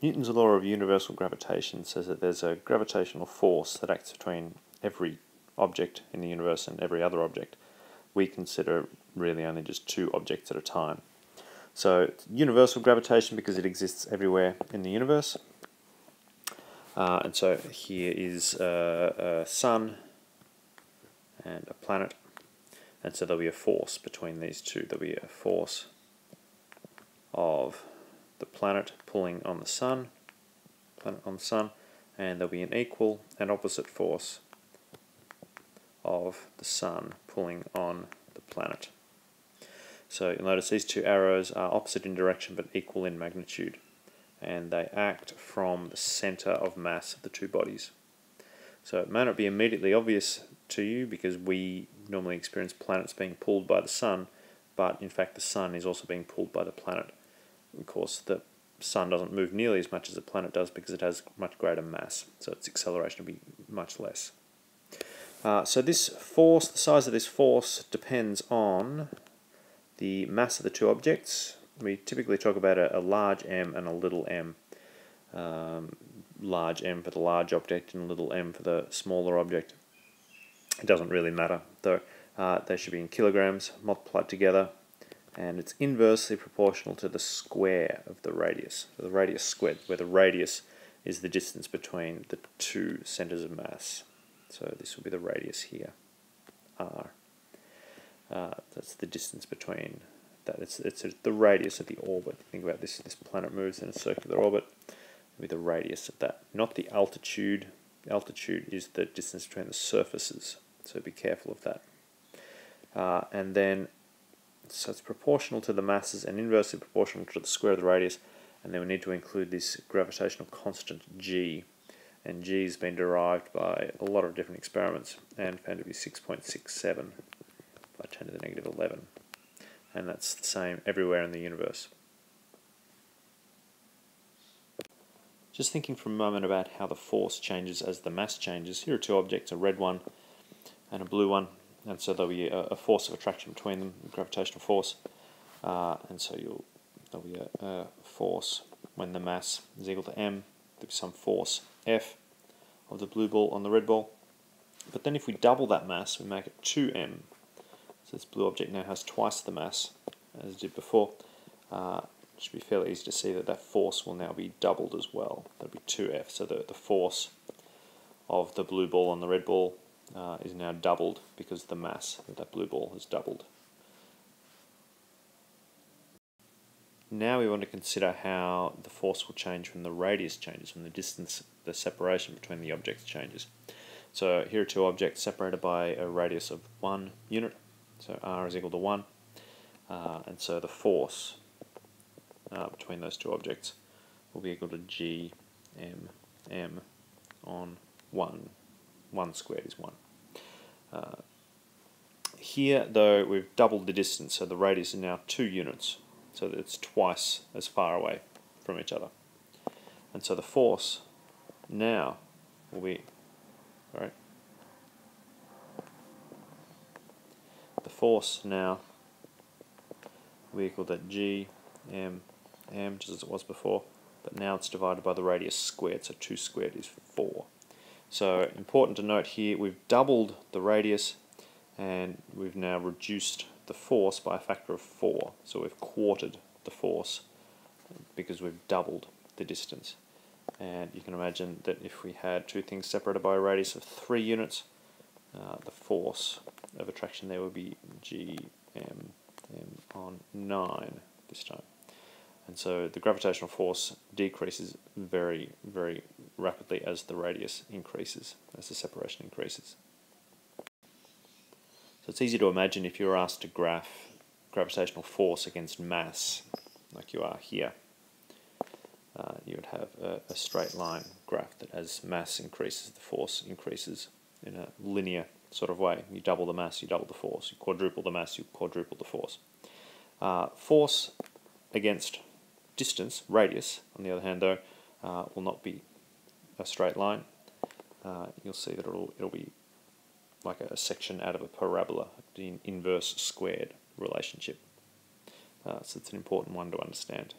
Newton's law of universal gravitation says that there's a gravitational force that acts between every object in the universe and every other object. We consider really only just two objects at a time. So it's universal gravitation because it exists everywhere in the universe. And so here is a sun and a planet, and so there'll be a force between these two. There'll be a force of the planet pulling on the sun, and there'll be an equal and opposite force of the sun pulling on the planet. So you'll notice these two arrows are opposite in direction but equal in magnitude, and they act from the center of mass of the two bodies. So it may not be immediately obvious to you because we normally experience planets being pulled by the sun, but in fact the sun is also being pulled by the planet. Of course, the sun doesn't move nearly as much as the planet does because it has much greater mass, so its acceleration will be much less. So this force, the size of this force, depends on the mass of the two objects. We typically talk about a large m and a little m. Large m for the large object and little m for the smaller object. It doesn't really matter, though. They should be in kilograms, multiplied together, and it's inversely proportional to the square of the radius. So the radius squared, where the radius is the distance between the two centers of mass. So this will be the radius here, r. That's the distance between that. It's the radius of the orbit. Think about this. This planet moves in a circular orbit. It'll be the radius of that, not the altitude. The altitude is the distance between the surfaces, so be careful of that. And then, so it's proportional to the masses and inversely proportional to the square of the radius, and then we need to include this gravitational constant g, and g has been derived by a lot of different experiments and found to be 6.67 by 10 to the negative 11, and that's the same everywhere in the universe. Just thinking for a moment about how the force changes as the mass changes. Here are two objects, a red one and a blue one, and so there'll be a force of attraction between them, a gravitational force, and so there'll be a force when the mass is equal to m. There'll be some force F of the blue ball on the red ball, but then if we double that mass, we make it 2m. So this blue object now has twice the mass as it did before. It should be fairly easy to see that that force will now be doubled as well. That'll be 2F. So the force of the blue ball on the red ball is now doubled because the mass of that blue ball has doubled. Now we want to consider how the force will change when the radius changes, when the distance, the separation between the objects changes. So here are two objects separated by a radius of 1 unit. So r is equal to 1. And so the force between those two objects will be equal to g m on 1. 1 squared is 1. Here, though, we've doubled the distance, so the radius is now 2 units, so that it's twice as far away from each other. And so the force now will be, right? The force now will be equal to g m just as it was before, but now it's divided by the radius squared, so 2 squared is 4. So important to note here, we've doubled the radius and we've now reduced the force by a factor of 4. So we've quartered the force because we've doubled the distance. And you can imagine that if we had two things separated by a radius of 3 units, the force of attraction there would be g m on 9 this time. And so the gravitational force decreases very, very rapidly as the radius increases, as the separation increases. So it's easy to imagine if you were asked to graph gravitational force against mass, like you are here, you would have a straight line graph that as mass increases, the force increases in a linear sort of way. You double the mass, you double the force. You quadruple the mass, you quadruple the force. Force against distance, radius, on the other hand, though, will not be a straight line. You'll see that it'll be like a section out of a parabola, the inverse squared relationship. So it's an important one to understand.